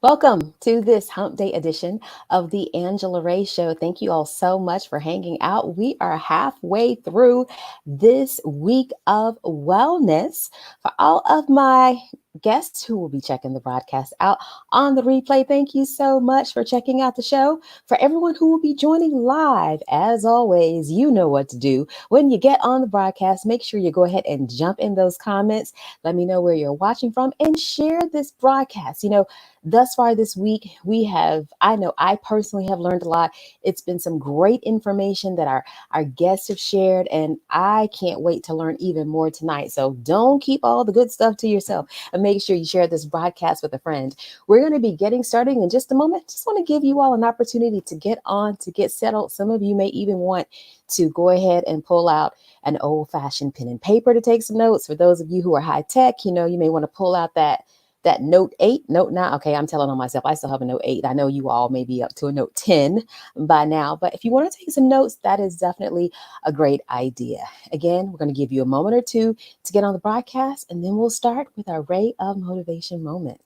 Welcome to this Hump Day edition of the Angela Ray Show. Thank you all so much for hanging out. We are halfway through this week of wellness. For all of my guests who will be checking the broadcast out on the replay, thank you so much for checking out the show. For everyone who will be joining live, as always, you know what to do. When you get on the broadcast, make sure you go ahead and jump in those comments. Let me know where you're watching from and share this broadcast. Thus far this week, I know I personally have learned a lot. It's been some great information that our guests have shared, and I can't wait to learn even more tonight. So don't keep all the good stuff to yourself and make sure you share this broadcast with a friend. We're going to be getting started in just a moment. Just want to give you all an opportunity to get on, to get settled. Some of you may even want to go ahead and pull out an old-fashioned pen and paper to take some notes. For those of you who are high tech, you may want to pull out that Note 8, Note 9. Okay, I'm telling on myself. I still have a Note 8. I know you all may be up to a Note 10 by now, but if you want to take some notes, that is definitely a great idea. Again, we're going to give you a moment or two to get on the broadcast, and then we'll start with our Ray of Motivation moment.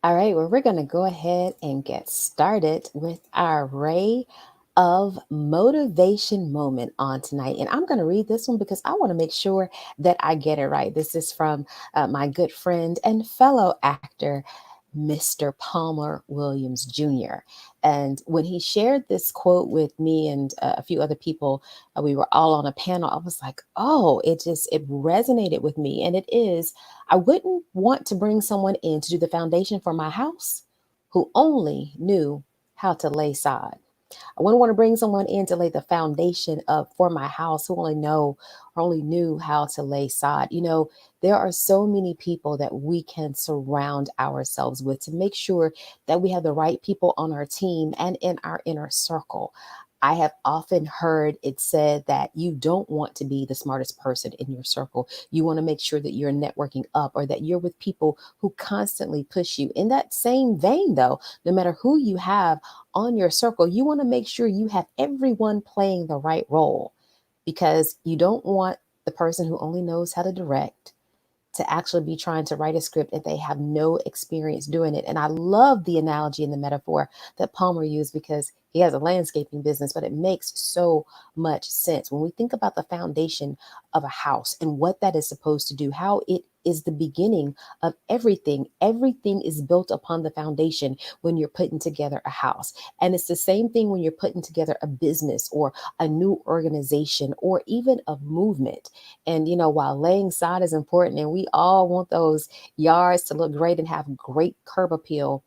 All right, well, we're going to go ahead and get started with our Ray of Motivation moment on tonight. And I'm going to read this one because I want to make sure that I get it right. This is from my good friend and fellow actor, Mr. Palmer Williams Jr. And when he shared this quote with me and a few other people, we were all on a panel. I was like, oh, it resonated with me. And it is, I wouldn't want to bring someone in to do the foundation for my house who only knew how to lay sod. I wouldn't want to bring someone in to lay the foundation of for my house who only knew how to lay sod. There are so many people that we can surround ourselves with to make sure that we have the right people on our team and in our inner circle. I have often heard it said that you don't want to be the smartest person in your circle. You want to make sure that you're networking up or that you're with people who constantly push you. In that same vein, though, no matter who you have on your circle, you want to make sure you have everyone playing the right role because you don't want the person who only knows how to direct to actually be trying to write a script if they have no experience doing it. And I love the analogy and the metaphor that Palmer used because he has a landscaping business, but it makes so much sense. When we think about the foundation of a house and what that is supposed to do, how it is the beginning of everything. Everything is built upon the foundation when you're putting together a house. And it's the same thing when you're putting together a business or a new organization or even a movement. And, while laying sod is important and we all want those yards to look great and have great curb appeal,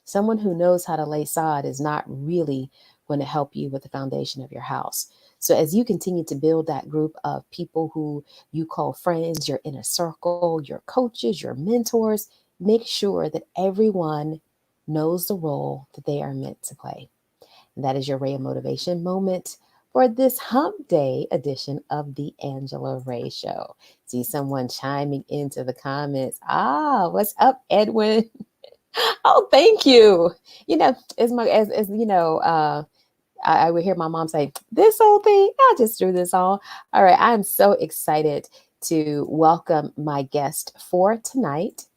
someone who knows how to lay sod is not really going to help you with the foundation of your house. So, as you continue to build that group of people who you call friends, your inner circle, your coaches, your mentors, make sure that everyone knows the role that they are meant to play. And that is your Ray of Motivation moment for this hump day edition of the Angela Ray Show. See someone chiming into the comments. What's up, Edwin? Oh, thank you. As I would hear my mom say, "This old thing, I just threw this on." All right, I'm so excited to welcome my guest for tonight.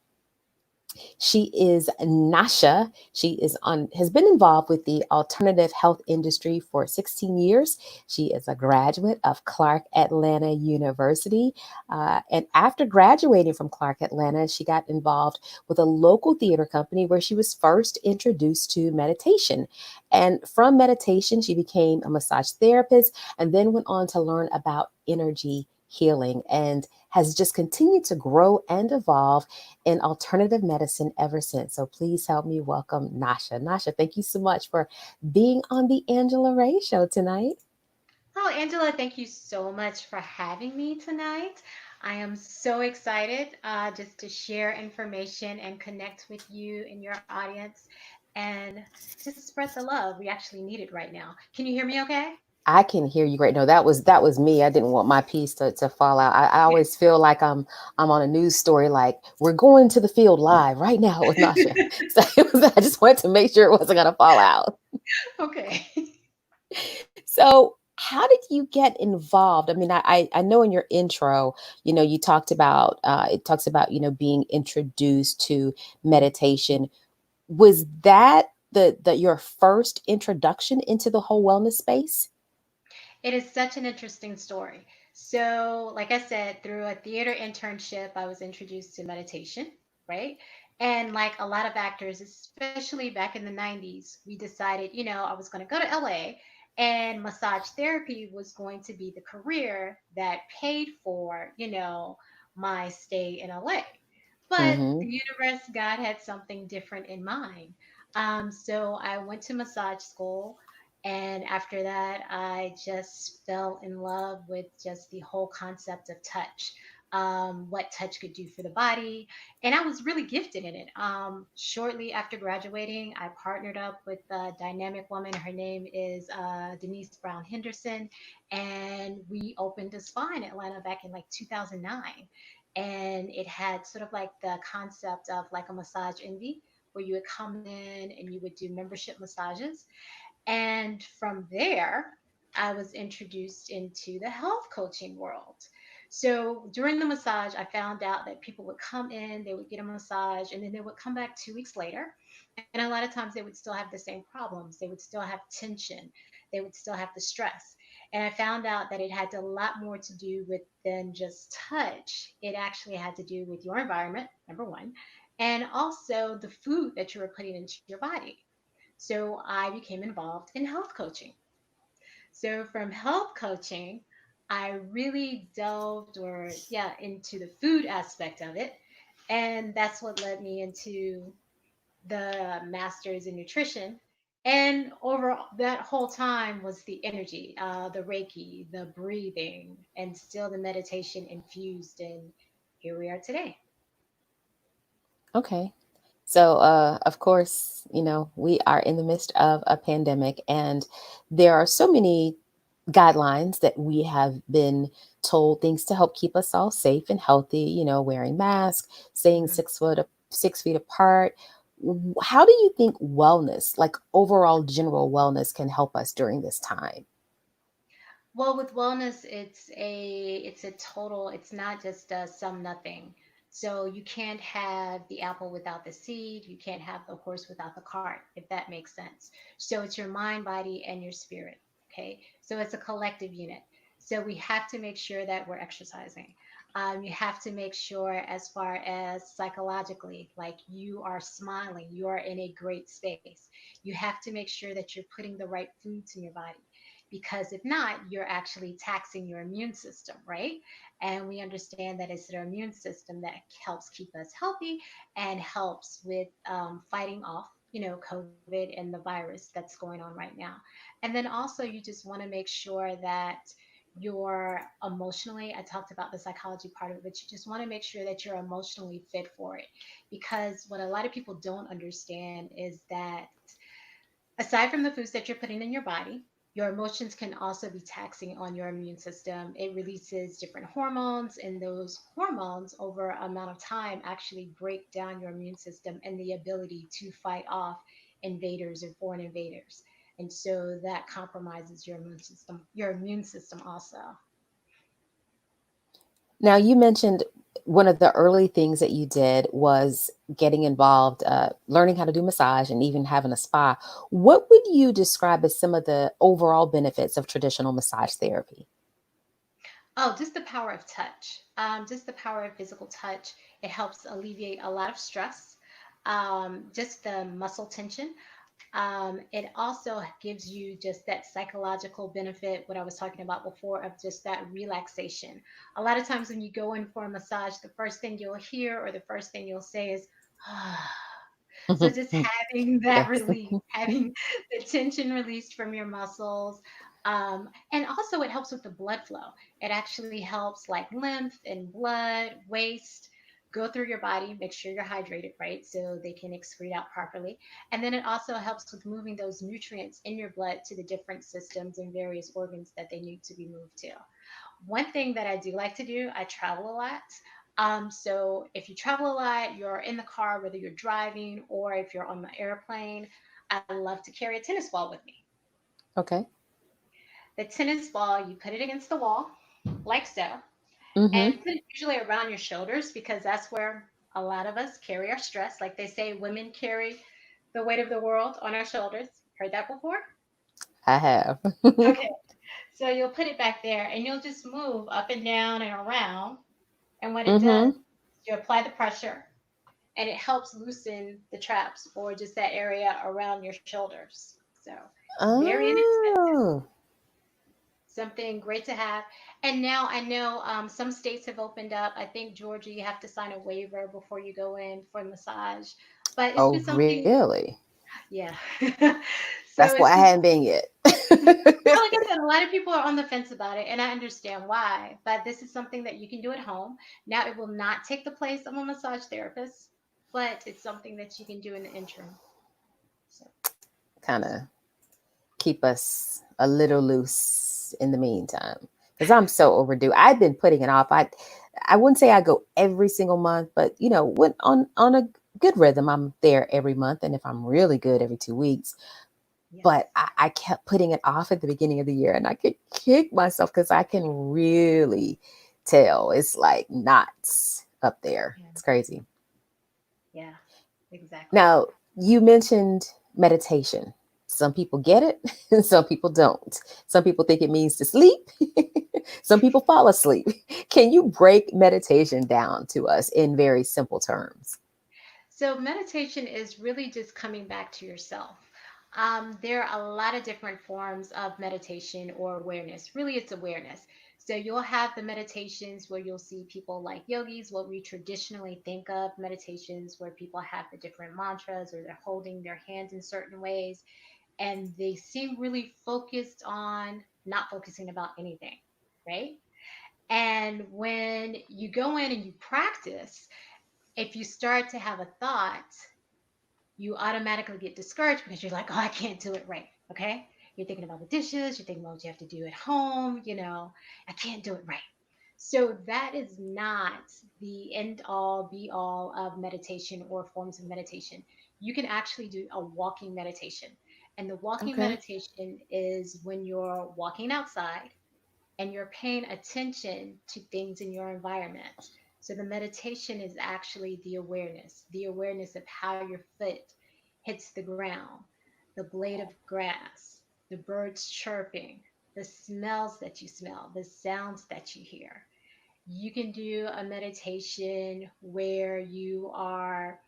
She is Nasha. She has been involved with the alternative health industry for 16 years. She is a graduate of Clark Atlanta University. And after graduating from Clark Atlanta, she got involved with a local theater company where she was first introduced to meditation. And from meditation, she became a massage therapist and then went on to learn about energy healing and has just continued to grow and evolve in alternative medicine ever since. So please help me welcome Nasha. Nasha, thank you so much for being on the Angela Ray Show tonight. Oh, Angela, thank you so much for having me tonight. I am so excited just to share information and connect with you and your audience and just spread the love. We actually need it right now. Can you hear me okay? I can hear you great. No, that was me. I didn't want my piece to fall out. I always feel like I'm on a news story, like we're going to the field live right now with Nasha. So I just wanted to make sure it wasn't gonna fall out. Okay. So, how did you get involved? I mean, I know in your intro, you talked about it talks about being introduced to meditation. Was that the your first introduction into the whole wellness space? It is such an interesting story. So, like I said, through a theater internship, I was introduced to meditation, right? And like a lot of actors, especially back in the 90s, we decided, I was going to go to LA and massage therapy was going to be the career that paid for, my stay in LA. But Mm-hmm. the universe, God had something different in mind. So I went to massage school. And after that, I just fell in love with just the whole concept of touch, what touch could do for the body. And I was really gifted in it. Shortly after graduating, I partnered up with a dynamic woman. Her name is Denise Brown Henderson. And we opened a spa in Atlanta back in like 2009. And it had sort of like the concept of like a massage envy, where you would come in and you would do membership massages. And from there, I was introduced into the health coaching world. So during the massage, I found out that people would come in, they would get a massage, and then they would come back 2 weeks later. And a lot of times they would still have the same problems. They would still have tension. They would still have the stress. And I found out that it had a lot more to do with than just touch. It actually had to do with your environment, number one, and also the food that you were putting into your body. So I became involved in health coaching. So from health coaching, I really delved into the food aspect of it. And that's what led me into the master's in nutrition. And over that whole time was the energy, the Reiki, the breathing, and still the meditation infused. And here we are today. Okay. So, of course, we are in the midst of a pandemic, and there are so many guidelines that we have been told, things to help keep us all safe and healthy. Wearing masks, staying Mhm. 6 feet apart. How do you think wellness, like overall general wellness, can help us during this time? Well, with wellness, it's a total. It's not just some nothing. So you can't have the apple without the seed. You can't have the horse without the cart, if that makes sense. So it's your mind, body, and your spirit. Okay. So it's a collective unit. So we have to make sure that we're exercising. You have to make sure, as far as psychologically, like you are smiling, you are in a great space. You have to make sure that you're putting the right foods in your body, because if not, you're actually taxing your immune system, right? And we understand that it's our immune system that helps keep us healthy and helps with fighting off, COVID and the virus that's going on right now. And then also, you just want to make sure that you're emotionally, I talked about the psychology part of it, but you just want to make sure that you're emotionally fit for it. Because what a lot of people don't understand is that aside from the foods that you're putting in your body, your emotions can also be taxing on your immune system. It releases different hormones, and those hormones, over amount of time, actually break down your immune system and the ability to fight off invaders and foreign invaders. And so that compromises your immune system also. Now, you mentioned one of the early things that you did was getting involved, learning how to do massage and even having a spa. What would you describe as some of the overall benefits of traditional massage therapy? Oh, just the power of touch. Just the power of physical touch. It helps alleviate a lot of stress. Just the muscle tension. It also gives you just that psychological benefit, what I was talking about before, of just that relaxation. A lot of times when you go in for a massage, the first thing you'll hear or the first thing you'll say is, ah. So just having that Yes. relief, having the tension released from your muscles. And also it helps with the blood flow. It actually helps like lymph and blood, waste go through your body, make sure you're hydrated, right? So they can excrete out properly. And then it also helps with moving those nutrients in your blood to the different systems and various organs that they need to be moved to. One thing that I do like to do, I travel a lot. So if you travel a lot, you're in the car, whether you're driving or if you're on the airplane, I love to carry a tennis ball with me. Okay. The tennis ball, you put it against the wall, like so, Mm-hmm. and put it usually around your shoulders because that's where a lot of us carry our stress. Like they say, women carry the weight of the world on our shoulders. Heard that before? I have. Okay. So you'll put it back there and you'll just move up and down and around. And what it does, Mm-hmm. you apply the pressure and it helps loosen the traps or just that area around your shoulders. So very inexpensive, Oh, something great to have. And now I know some states have opened up. I think Georgia, you have to sign a waiver before you go in for a massage. But it's oh, just something, really? yeah. That's So why it's I just, hadn't been yet. well, like I said, a lot of people are on the fence about it, and I understand why. But this is something that you can do at home. Now, it will not take the place of a massage therapist, but it's something that you can do in the interim. So, Kind of keep us a little loose in the meantime, because I'm so overdue. I've been putting it off. I wouldn't say I go every single month, but when on a good rhythm, I'm there every month, and if I'm really good, every 2 weeks. But yes. I kept putting it off at the beginning of the year, and I could kick myself because I can really tell it's like knots up there. Yeah. It's crazy. Yeah. Exactly. Now, you mentioned meditation. Some people get it, and some people don't. Some people think it means to sleep. Some people fall asleep. Can you break meditation down to us in very simple terms? So, meditation is really just coming back to yourself. There are a lot of different forms of meditation or awareness. Really, it's awareness. So, you'll have the meditations where you'll see people like yogis, what we traditionally think of meditations, where people have the different mantras or they're holding their hands in certain ways and they seem really focused on not focusing about anything, right? And when you go in and you practice, if you start to have a thought, you automatically get discouraged because you're like, oh, I can't do it right. Okay. You're thinking about the dishes, you're thinking about what you have to do at home, I can't do it right. So that is not the end all be all of meditation or forms of meditation. You can actually do a walking meditation. And the walking Okay. meditation is when you're walking outside and you're paying attention to things in your environment. So the meditation is actually the awareness of how your foot hits the ground, the blade of grass, the birds chirping, the smells that you smell, the sounds that you hear. You can do a meditation where you are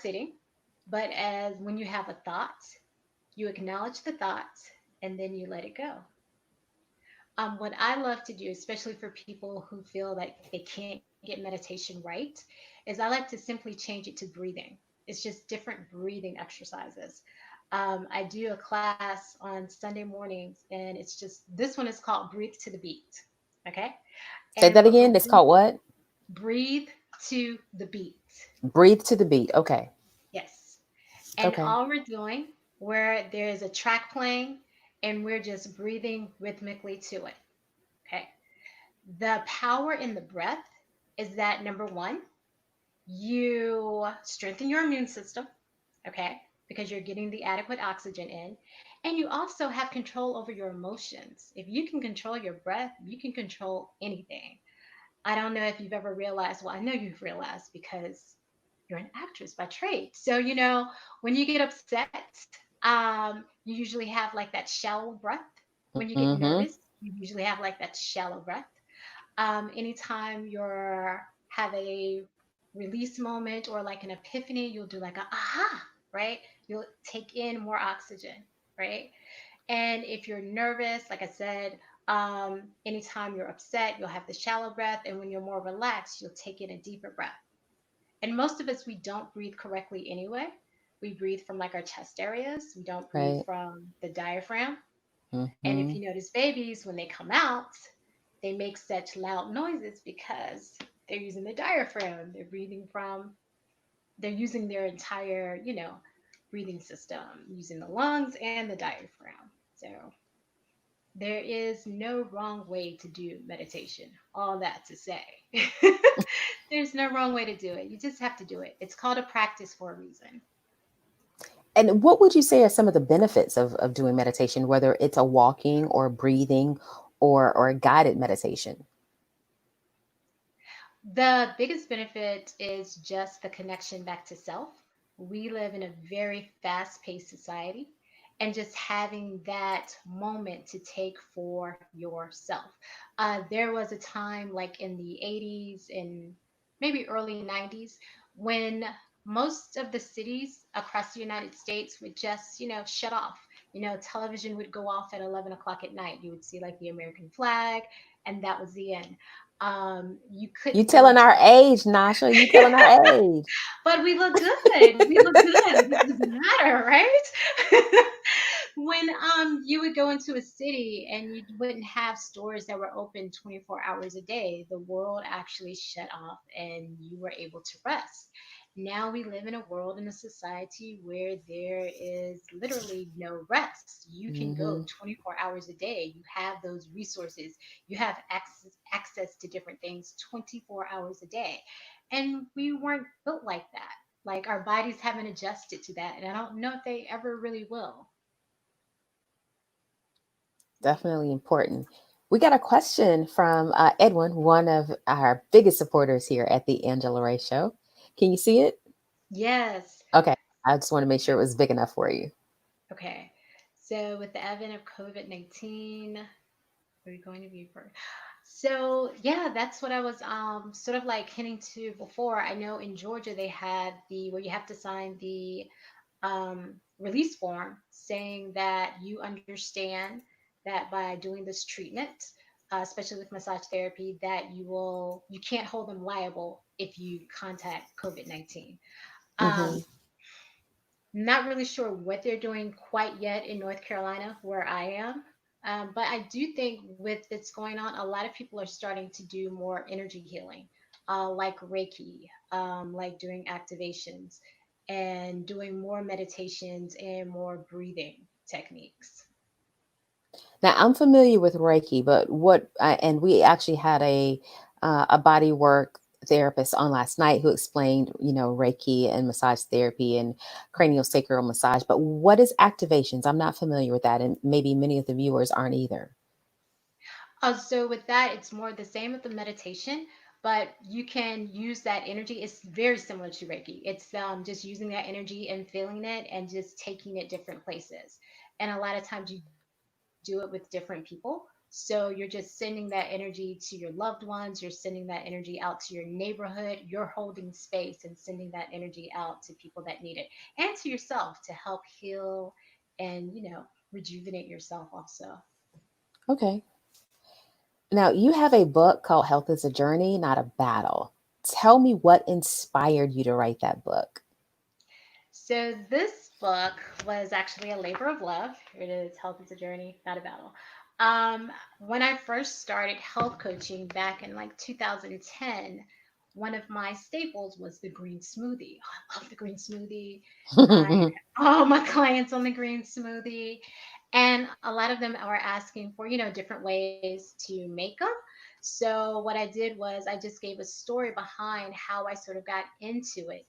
sitting, but as when you have a thought, you acknowledge the thought and then you let it go. What I love to do, especially for people who feel like they can't get meditation right, is I like to simply change it to breathing. It's just different breathing exercises. I do a class on Sunday mornings, and it's just this one is called Breathe to the Beat. Okay. Say And that what we're again. It's doing, called what? breathe to the beat. Breathe to the beat. Okay. Yes. And Okay. all we're doing, where there is a track playing, and we're just breathing rhythmically to it. Okay. The power in the breath is that number one, you strengthen your immune system, okay, because you're getting the adequate oxygen in. And you also have control over your emotions. If you can control your breath, you can control anything. I don't know if you've ever realized, well, I know you've realized because you're an actress by trade. So, when you get upset, you usually have like that shallow breath. When you get Mm-hmm. nervous, you usually have like that shallow breath. Anytime you're have a release moment or like an epiphany, you'll do like a aha, right? You'll take in more oxygen, right? And if you're nervous, like I said, anytime you're upset, you'll have the shallow breath. And when you're more relaxed, you'll take in a deeper breath. And most of us, we don't breathe correctly anyway. We breathe from like our chest areas. We don't breathe Right. from the diaphragm. And if Mm-hmm. you notice babies, when they come out, they make such loud noises because they're using the diaphragm. They're using their entire, breathing system, using the lungs and the diaphragm. So there is no wrong way to do meditation. All that to say, there's no wrong way to do it. You just have to do it. It's called a practice for a reason. And what would you say are some of the benefits of doing meditation, whether it's a walking or breathing or a guided meditation? The biggest benefit is just the connection back to self. We live in a very fast paced society, and just having that moment to take for yourself. There was a time like in the 80s and maybe early 90s when most of the cities across the United States would just, shut off. Television would go off at 11 o'clock at night. You would see like the American flag, and that was the end. You You couldn't go telling our to, age, Nasha. You telling our age. but we look good. We look good. What does it matter, right? When you would go into a city and you wouldn't have stores that were open 24 hours a day, the world actually shut off and you were able to rest. Now we live in a world, in a society where there is literally no rest. You can go Mm-hmm. 24 hours a day. You have those resources. You have access to different things 24 hours a day. And we weren't built like that. Like our bodies haven't adjusted to that. And I don't know if they ever really will. Definitely important. We got a question from Edwin, one of our biggest supporters here at the Angela Ray Show. Can you see it? Yes. Okay. I just want to make sure it was big enough for you. Okay. So with the advent of COVID-19, are you going to be first? So yeah, that's what I was sort of like hinting to before. I know in Georgia they had the where you have to sign the release form saying that you understand that by doing this treatment, especially with massage therapy, that you can't hold them liable if you contact COVID-19. Mm-hmm. Um, Not really sure what they're doing quite yet in North Carolina, where I am. But I do think with this going on, a lot of people are starting to do more energy healing, like Reiki, like doing activations and doing more meditations and more breathing techniques. Now I'm familiar with Reiki, but and we actually had a body work therapist on last night who explained, Reiki and massage therapy and cranial sacral massage. But what is activations? I'm not familiar with that, and maybe many of the viewers aren't either. So with that, it's more the same with the meditation, but you can use that energy. It's very similar to Reiki. It's just using that energy and feeling it and just taking it different places. And a lot of times you do it with different people. So you're just sending that energy to your loved ones, you're sending that energy out to your neighborhood, you're holding space and sending that energy out to people that need it, and to yourself to help heal and, rejuvenate yourself also. Okay. Now, you have a book called Health is a Journey, Not a Battle. Tell me what inspired you to write that book. So this book was actually a labor of love. Here it is, Health is a Journey, Not a Battle. When I first started health coaching back in like 2010, one of my staples was the green smoothie. Oh, I love the green smoothie. I all my clients on the green smoothie, and a lot of them are asking for, different ways to make them. So what I did was I just gave a story behind how I sort of got into it.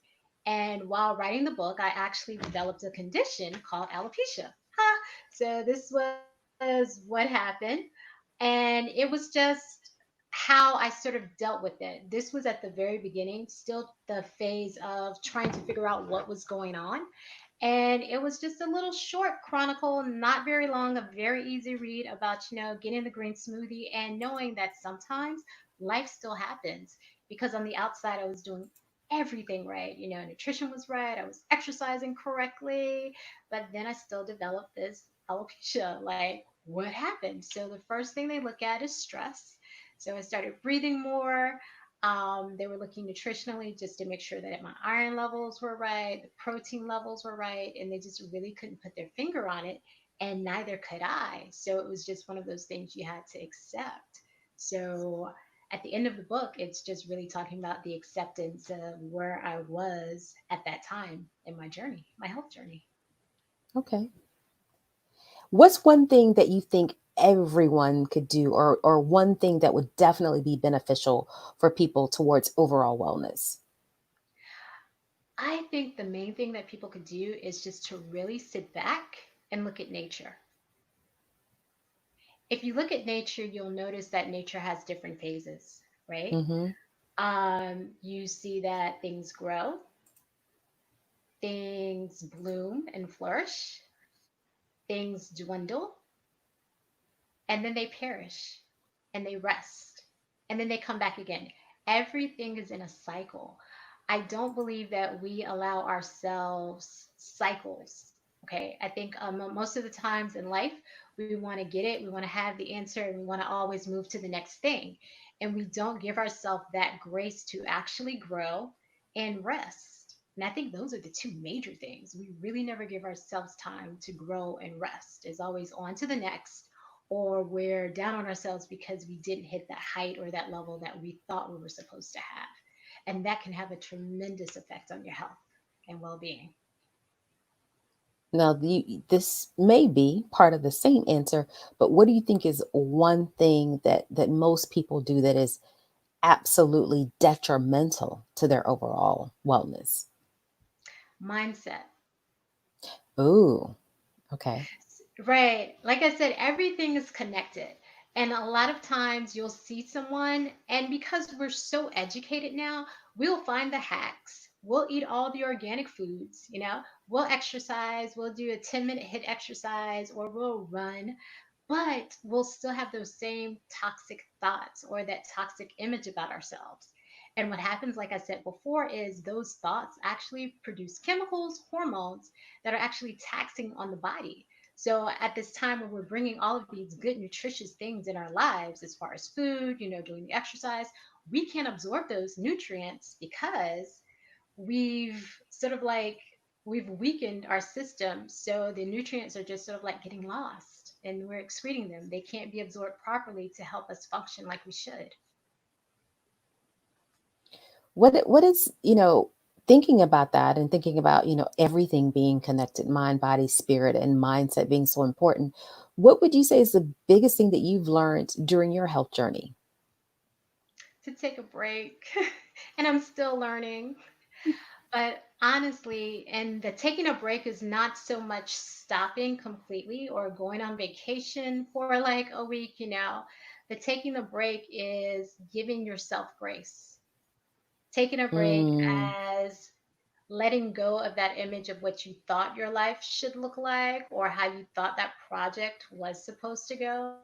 And while writing the book, I actually developed a condition called alopecia. Ha! So this was what happened. And it was just how I sort of dealt with it. This was at the very beginning, still the phase of trying to figure out what was going on. And it was just a little short chronicle, not very long, a very easy read about, getting the green smoothie and knowing that sometimes life still happens, because on the outside I was doing everything right. Nutrition was right, I was exercising correctly, but then I still developed this alopecia. Like, what happened? So the first thing they look at is stress. So I started breathing more. They were looking nutritionally just to make sure that my iron levels were right, the protein levels were right, and they just really couldn't put their finger on it, and neither could I. So it was just one of those things you had to accept. So at the end of the book, it's just really talking about the acceptance of where I was at that time in my journey, my health journey. Okay. What's one thing that you think everyone could do, or one thing that would definitely be beneficial for people towards overall wellness? I think the main thing that people could do is just to really sit back and look at nature. If you look at nature, you'll notice that nature has different phases, right? Mm-hmm. You see that things grow, things bloom and flourish, things dwindle, and then they perish and they rest and then they come back again. Everything is in a cycle. I don't believe that we allow ourselves cycles. Okay. I think most of the times in life, we want to get it, we want to have the answer, and we want to always move to the next thing. And we don't give ourselves that grace to actually grow and rest. And I think those are the two major things. We really never give ourselves time to grow and rest. It's always on to the next, or we're down on ourselves because we didn't hit that height or that level that we thought we were supposed to have. And that can have a tremendous effect on your health and well being. Now, this may be part of the same answer, but what do you think is one thing that most people do that is absolutely detrimental to their overall wellness? Mindset. Ooh, okay. Right. Like I said, everything is connected. And a lot of times you'll see someone, and because we're so educated now, we'll find the hacks. We'll eat all the organic foods, we'll exercise, we'll do a 10-minute hit exercise, or we'll run, but we'll still have those same toxic thoughts or that toxic image about ourselves. And what happens, like I said before, is those thoughts actually produce chemicals, hormones that are actually taxing on the body. So at this time when we're bringing all of these good, nutritious things in our lives, as far as food, doing the exercise, we can't absorb those nutrients because we've sort of like we've weakened our system, so the nutrients are just sort of like getting lost and we're excreting them. They can't be absorbed properly to help us function like we should. What is, thinking about that and thinking about, everything being connected, mind, body, spirit, and mindset being so important. What would you say is the biggest thing that you've learned during your health journey? To take a break. And I'm still learning. But honestly, and the taking a break is not so much stopping completely or going on vacation for like a week, The taking the break is giving yourself grace. Taking a break Mm, as letting go of that image of what you thought your life should look like or how you thought that project was supposed to go,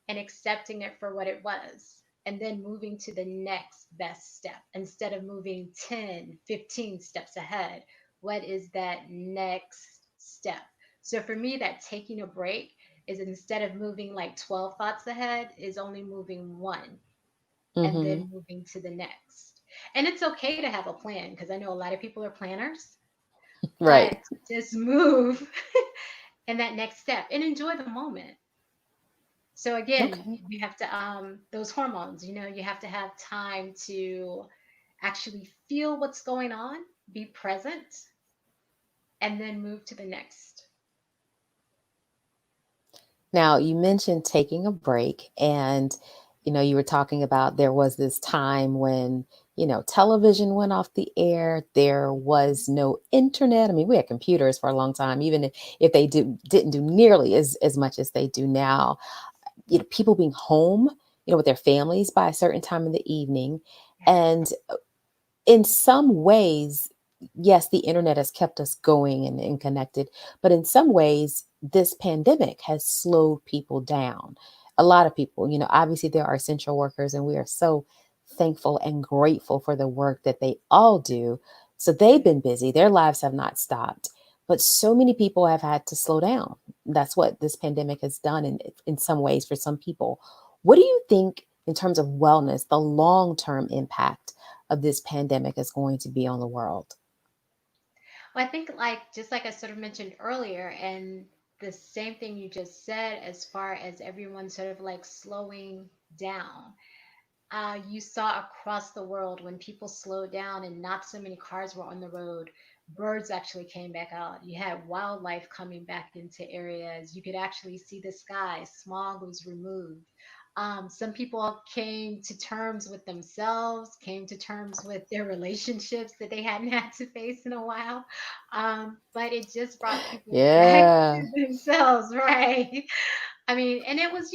and and accepting it for what it was, and then moving to the next best step instead of moving 10, 15 steps ahead. What is that next step? So for me, that taking a break is, instead of moving like 12 thoughts ahead, is only moving one and Mm-hmm. then moving to the next. And it's okay to have a plan, because I know a lot of people are planners, but Right. just move in that next step and enjoy the moment. So again, Okay. we have to those hormones, you have to have time to actually feel what's going on, be present, and then move to the next. Now, you mentioned taking a break, and you were talking about there was this time when television went off the air. There was no internet. I mean, we had computers for a long time, even if they didn't do nearly as much as they do now. People being home, with their families by a certain time in the evening, Yes. and in some ways, yes, the internet has kept us going and connected, but in some ways, this pandemic has slowed people down. A lot of people, obviously, there are essential workers, and we are so thankful and grateful for the work that they all do. So they've been busy, their lives have not stopped, but so many people have had to slow down. That's what this pandemic has done in some ways for some people. What do you think, in terms of wellness, the long term impact of this pandemic is going to be on the world? Well, I think, like, just like I sort of mentioned earlier, and the same thing you just said, as far as everyone sort of like slowing down. You saw across the world, when people slowed down and not so many cars were on the road, birds actually came back out. You had wildlife coming back into areas. You could actually see the sky. Smog was removed. Some people came to terms with themselves, came to terms with their relationships that they hadn't had to face in a while. But it just brought people back Yeah. to themselves, right? I mean, and it was,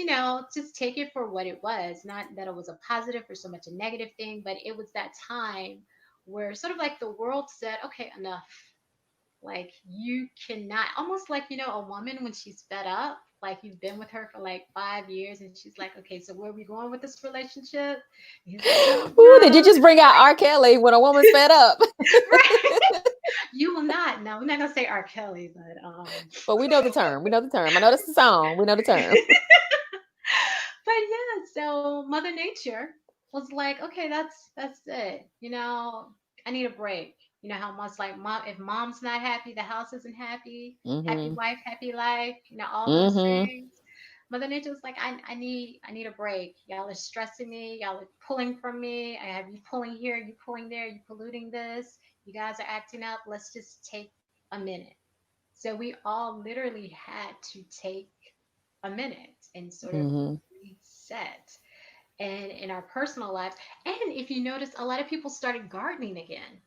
just take it for what it was. Not that it was a positive or so much a negative thing, but it was that time where sort of like the world said, okay, enough. Like, you cannot, almost like, a woman when she's fed up, like you've been with her for like 5 years and she's like, okay, so where are we going with this relationship? And he's like, I don't Ooh, did you know. just bring out R. Kelly when a woman's fed up? Right? You will not. No, we're not going to say R. Kelly, but But we know the term. We know the term. I know that's the song. We know the term. but yeah, so Mother Nature was like, okay, that's it. I need a break. You know how much, like, mom, if mom's not happy, the house isn't happy. Happy Mm-hmm. wife, happy life. All those Mm-hmm. things. Mother Nature was like, I need a break. Y'all are stressing me. Y'all are pulling from me. I have you pulling here, you pulling there, you polluting this. You guys are acting up. Let's just take a minute. So we all literally had to take a minute and sort of Mm-hmm. reset, and in our personal lives. And if you notice, a lot of people started gardening again,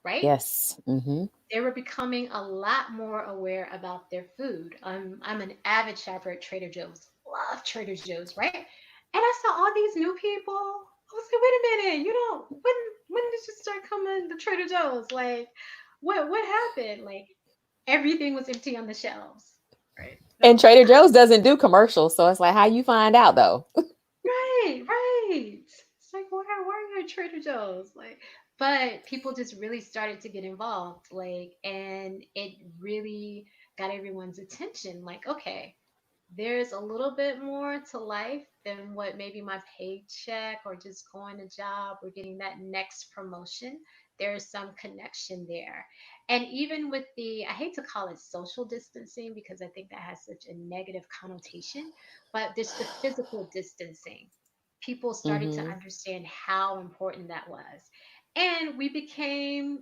right? Yes. Mm-hmm. They were becoming a lot more aware about their food. I'm an avid shopper at Trader Joe's. Love Trader Joe's, right? And I saw all these new people. I was like, wait a minute, when did you start coming to Trader Joe's? Like, what happened? Like, everything was empty on the shelves, right? And I And was like, Trader Joe's doesn't do commercials, so it's like, how you find out though? right, right. It's like, why are you at Trader Joe's? Like, but people just really started to get involved, like, and it really got everyone's attention. Like, okay, there's a little bit more to life than what maybe my paycheck or just going to job or getting that next promotion. There's some connection there. And even with the, I hate to call it social distancing because I think that has such a negative connotation, but there's the physical distancing. People started to Mm-hmm. understand how important that was. And we became,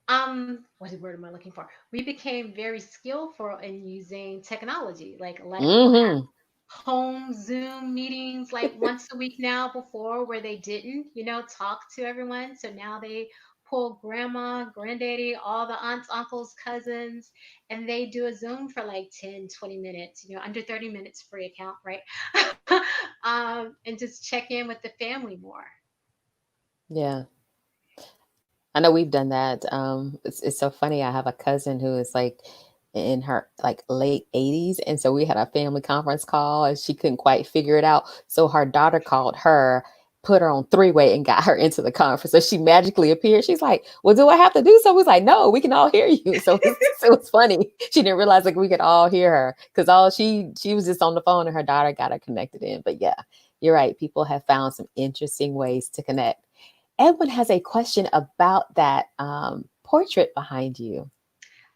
what word am I looking for? We became very skillful in using technology. Like, a lot of people have Mm-hmm. home Zoom meetings like once a week now, before where they didn't, talk to everyone. So now they pull grandma, granddaddy, all the aunts, uncles, cousins, and they do a Zoom for like 10, 20 minutes, under 30 minutes, free account, right? And just check in with the family more. Yeah. I know we've done that. It's so funny. I have a cousin who is like in her like late 80s. And so we had a family conference call and she couldn't quite figure it out. So her daughter called her, put her on three-way and got her into the conference. So she magically appeared. She's like, well, do I have to do so? Was like, no, we can all hear you. So it was funny. She didn't realize like we could all hear her because all she was just on the phone and her daughter got her connected in. But yeah, you're right. People have found some interesting ways to connect. Edwin has a question about that portrait behind you.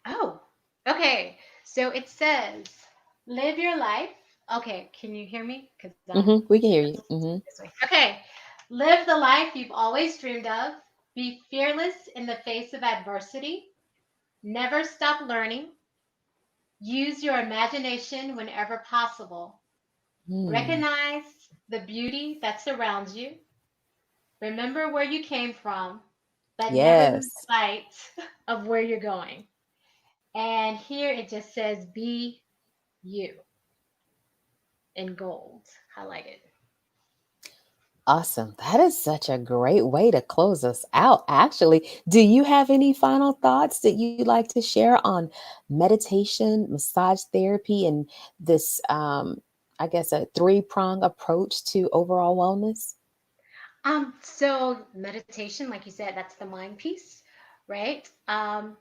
Oh, okay. So it says, live your life. Okay, can you hear me? Because I'm We can hear you. this way. Okay. Live the life you've always dreamed of. Be fearless in the face of adversity. Never stop learning. Use your imagination whenever possible. Hmm. Recognize the beauty that surrounds you. Remember where you came from, but never lose Yes. sight of where you're going. And here it just says, be you in gold, highlighted. Awesome. That is such a great way to close us out. Actually, do you have any final thoughts that you'd like to share on meditation, massage therapy, and this, I guess, a three-prong approach to overall wellness? So meditation, like you said, that's the mind piece, right?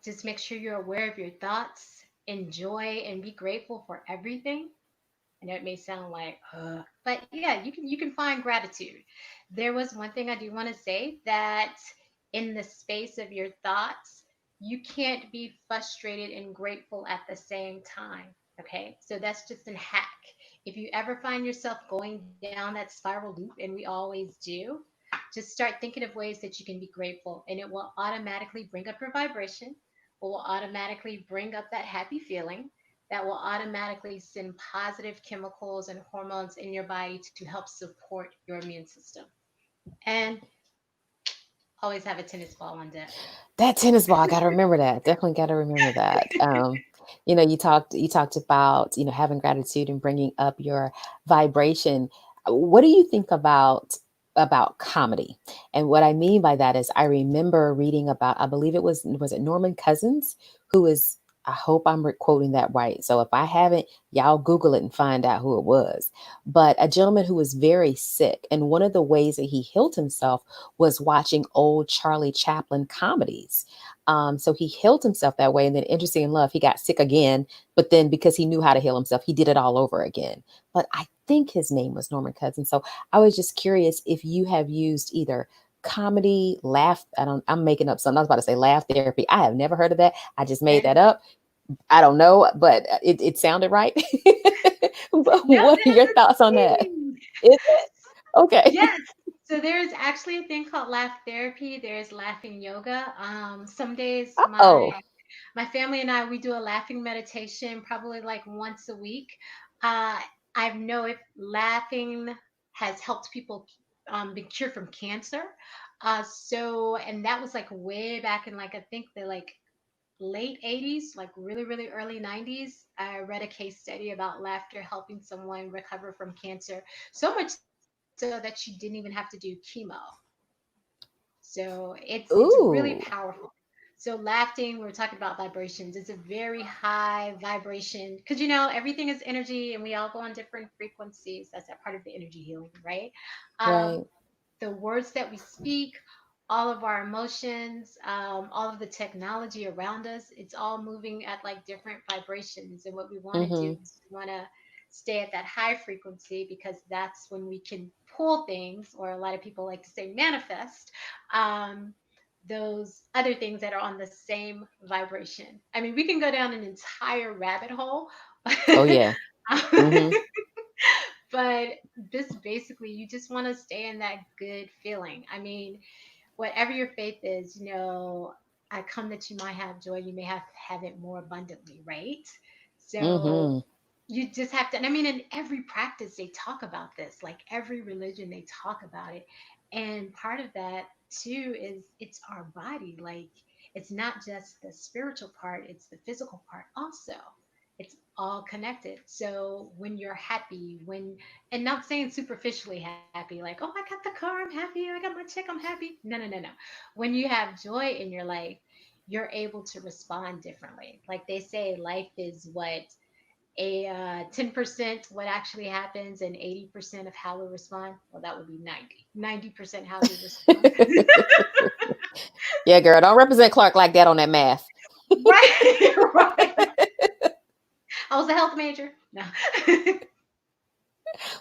Just make sure you're aware of your thoughts, enjoy and be grateful for everything. I know it may sound like, but yeah, you can find gratitude. There was one thing I do want to say that in the space of your thoughts, you can't be frustrated and grateful at the same time. Okay, so that's just a hack. If you ever find yourself going down that spiral loop, and we always do, just start thinking of ways that you can be grateful, and it will automatically bring up your vibration, will automatically bring up that happy feeling that will automatically send positive chemicals and hormones in your body to help support your immune system. And always have a tennis ball on deck. That tennis ball, I gotta remember that. Definitely gotta remember that. You talked about having gratitude and bringing up your vibration. What do you think about comedy? And what I mean by that is, I remember reading about, I believe was it Norman Cousins, who is, I hope I'm quoting that right. So if I haven't, y'all Google it and find out who it was. But a gentleman who was very sick, and one of the ways that he healed himself was watching old Charlie Chaplin comedies. So he healed himself that way. And then, interesting enough, he got sick again. But then, because he knew how to heal himself, he did it all over again. But I think his name was Norman Cousins. So I was just curious if you have used either comedy, laugh. I'm making up something. I was about to say laugh therapy. I have never heard of that. I just made Okay. that up. I don't know, but it sounded right. But No, what are that's your a thoughts on that? thing. Is it okay? Yes. So there's actually a thing called laugh therapy. There's laughing yoga. Some days my Oh, my family and I, we do a laughing meditation probably like once a week. Uh, I know if laughing has helped people be cured from cancer. And that was like way back in like I think the like late 80s, like really, really early 90s. I read a case study about laughter helping someone recover from cancer, so much so that she didn't even have to do chemo. So it's really ooh, powerful. So laughing, we're talking about vibrations. It's a very high vibration because everything is energy, and we all go on different frequencies. That's that part of the energy healing, right? right. The words that we speak, all of our emotions, all of the technology around us, it's all moving at like different vibrations. And what we want to do Mm-hmm. is we want to stay at that high frequency because that's when we can pull things, or a lot of people like to say manifest. Um, those other things that are on the same vibration. I mean, we can go down an entire rabbit hole. Oh yeah. Mm-hmm. But this basically, you just want to stay in that good feeling. I mean, whatever your faith is, I come that you might have joy, you may have it more abundantly, right? So Mm-hmm. you just have to, and I mean, in every practice they talk about this, like every religion they talk about it. And part of that too is it's our body. Like it's not just the spiritual part, it's the physical part also. It's all connected. So when you're happy, and not saying superficially happy, like, oh, I got the car, I'm happy, I got my check, I'm happy. No, no, no, no. When you have joy in your life, you're able to respond differently. Like they say, life is what a 10% what actually happens and 80% of how we respond. Well, that would be 90% how we respond. Yeah, girl, don't represent Clark like that on that math. Right, right. I was a health major. No.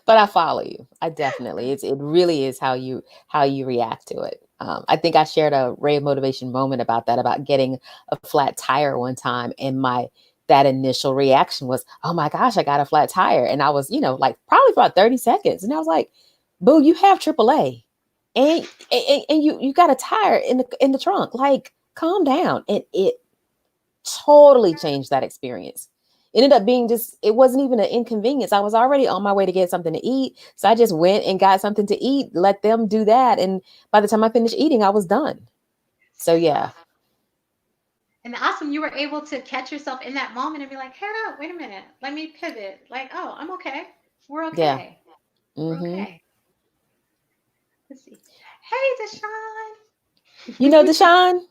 But I follow you. I definitely. It really is how you react to it. I think I shared a Ray of Motivation moment about that, about getting a flat tire one time, and my that initial reaction was, "Oh my gosh, I got a flat tire," and I was, like probably for about 30 seconds, and I was like, "Boo, you have AAA, and you got a tire in the trunk. Like, calm down." And it totally changed that experience. It ended up being just, it wasn't even an inconvenience. I was already on my way to get something to eat. So I just went and got something to eat, let them do that. And by the time I finished eating, I was done. So yeah, And awesome, you were able to catch yourself in that moment and be like, "Hey, no, wait a minute, let me pivot." Like, "Oh, I'm okay. We're yeah. okay. We're Mm-hmm. okay." Let's see. Hey, You know, Deshaun. Deshaun,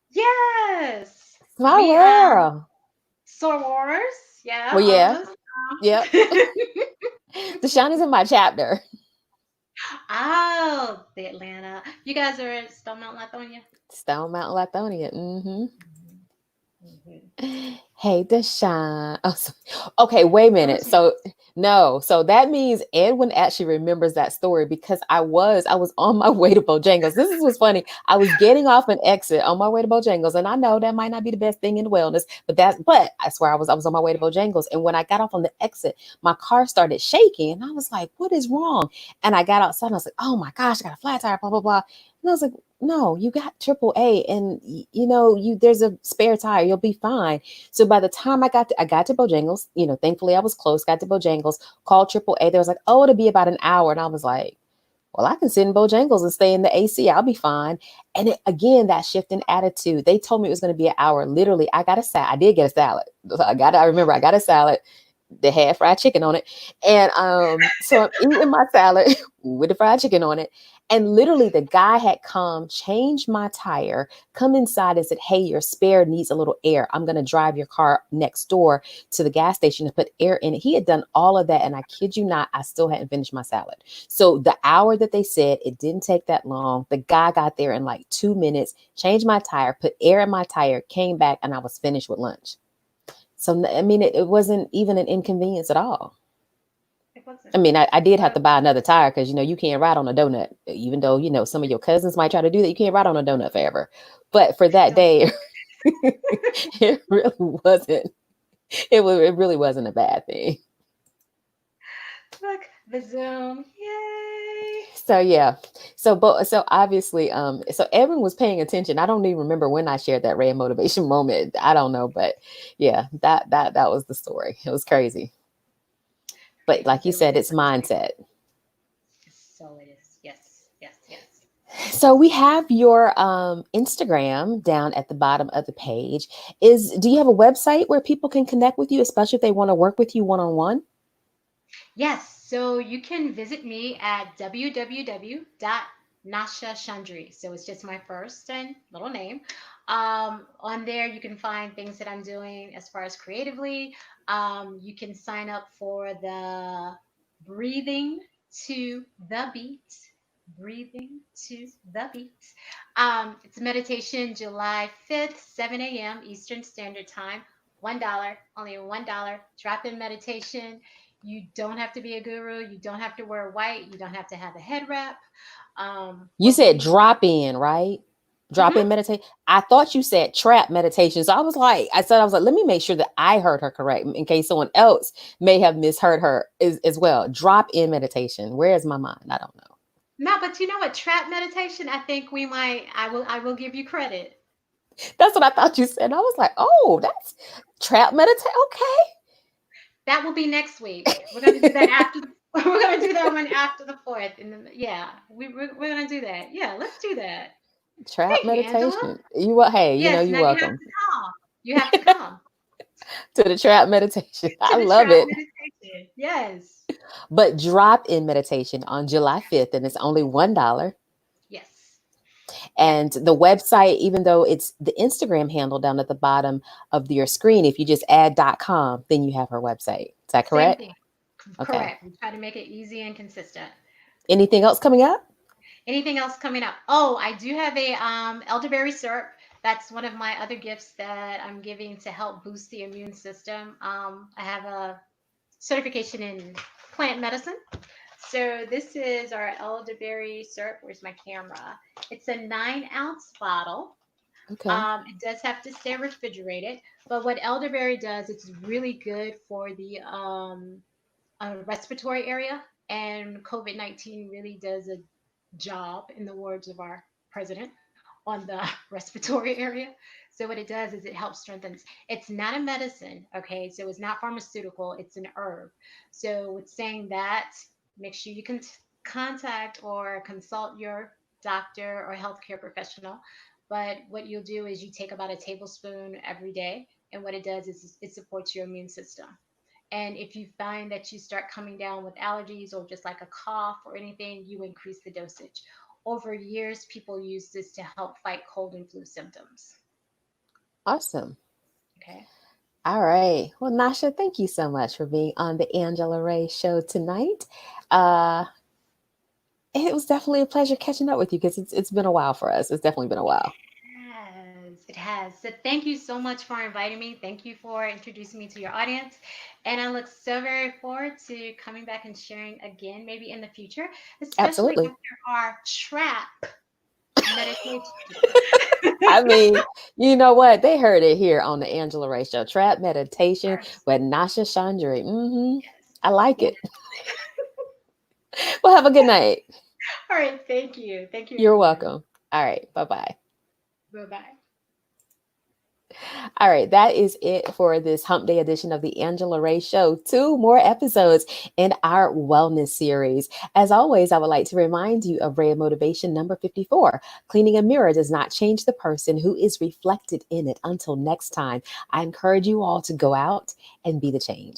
Yes, my we world. sorors. Yeah, Well, yeah, almost. yep. Deshaun is in my chapter. Oh, the Atlanta. You guys are in Stone Mountain, Lithonia? Stone Mountain, Lithonia. Mm-hmm. Mhm. Mhm. Hey, Deshaun. Oh, okay, wait a Go minute. to. So no, so that means Edwin actually remembers that story because I was on my way to Bojangles. This is what's funny. I was getting off an exit on my way to Bojangles, and I know that might not be the best thing in wellness, but I swear I was on my way to Bojangles, and when I got off on the exit, my car started shaking, and I was like, "What is wrong?" And I got outside, and I was like, "Oh my gosh, I got a flat tire." Blah blah blah. And I was like, "No, you got AAA, and you there's a spare tire. You'll be fine." So by the time I got to Bojangles, thankfully I was close, got to Bojangles, called AAA. They was like, "Oh, it'll be about an hour." And I was like, "Well, I can sit in Bojangles and stay in the AC. I'll be fine." And again, that shift in attitude. They told me it was going to be an hour. Literally, I got a salad. I did get a salad. I remember I got a salad that had fried chicken on it. And so I'm eating my salad with the fried chicken on it. And literally the guy had come, changed my tire, come inside and said, "Hey, your spare needs a little air. I'm going to drive your car next door to the gas station to put air in it." He had done all of that. And I kid you not, I still hadn't finished my salad. So the hour that they said, it didn't take that long. The guy got there in like 2 minutes, changed my tire, put air in my tire, came back, and I was finished with lunch. So, I mean, it wasn't even an inconvenience at all. It wasn't. I mean, I did have But to buy another tire because, you can't ride on a donut, even though, some of your cousins might try to do that. You can't ride on a donut forever. But for that don't. day, it really wasn't, it really wasn't a bad thing. Look, the Zoom. Yay. So yeah. So obviously, so everyone was paying attention. I don't even remember when I shared that Ray of Motivation moment. I don't know, but yeah, that was the story. It was crazy. But Crazy like you but said, it's realistic. mindset. So it is. Yes, yes, yes. So we have your Instagram down at the bottom of the page. Do you have a website where people can connect with you, especially if they want to work with you one on one? Yes, so you can visit me at www.nashashandri. So it's just my first and middle name. On there, you can find things that I'm doing as far as creatively. You can sign up for the breathing to the beat. Breathing to the beat. It's meditation July 5th, 7 a.m. Eastern Standard Time. $1, only $1. Drop in meditation. You don't have to be a guru. You don't have to wear white. You don't have to have a head wrap. You What said we drop in, right? Drop in Mhm. meditate. I thought you said trap meditation. So I was like, let me make sure that I heard her correct in case someone else may have misheard her as well. Drop in meditation. Where is my mind? I don't know. No, but you know what? Trap meditation. I think we might. I will give you credit. That's what I thought you said. I was like, oh, that's trap meditate. That will be next week. We're gonna do that after. We're gonna do that one after the fourth. And then, yeah, we're gonna do that. Yeah, let's do that. Trap Thank you, Angela. meditation. Hey, Yes. you're Now you have welcome to come. You have to come to the trap meditation. I to the love trap it. meditation. Yes. But drop in meditation on July 5th, and it's only $1. Yes. Yeah, And the website, even though it's the Instagram handle down at the bottom of your screen, if you just add .com, then you have her website. Is that same correct? thing. Okay. Correct. We try to make it easy and consistent. Anything else coming up? Anything else coming up? Oh, I do have a elderberry syrup. That's one of my other gifts that I'm giving to help boost the immune system. I have a certification in plant medicine. So this is our elderberry syrup. Where's my camera? It's a 9-ounce bottle. Okay. It does have to stay refrigerated, but what elderberry does, it's really good for the respiratory area. And COVID 19 really does a job, in the words of our president, on the respiratory area. So what it does is it helps strengthen. It's not a medicine, okay? So it's not pharmaceutical. It's an herb. So with saying that, make sure you can contact or consult your doctor or healthcare professional. But what you'll do is you take about a tablespoon every day, and what it does is it supports your immune system. And if you find that you start coming down with allergies or just like a cough or anything, you increase the dosage. Over years, people use this to help fight cold and flu symptoms. Awesome. Okay. All right. Well, Nasha, thank you so much for being on the Angela Ray show tonight. Uh, it was definitely a pleasure catching up with you because it's been a while for us. It's definitely been a while. Yes, it has. So thank you so much for inviting me. Thank you for introducing me to your audience. And I look so very forward to coming back and sharing again, maybe in the future, especially Absolutely. after our trap meditation. I mean, you know what? They heard it here on the Angela Ray show. Trap meditation First. with Nasha Shandri. Yes. I like Yes. it. Well, have a good night. All right. Thank you. Thank you, You're everyone. welcome. All right. Bye bye. Bye bye. All right, that is it for this Hump Day edition of the Angela Ray Show. Two more episodes in our wellness series. As always, I would like to remind you of Ray of Motivation number 54. Cleaning a mirror does not change the person who is reflected in it. Until next time, I encourage you all to go out and be the change.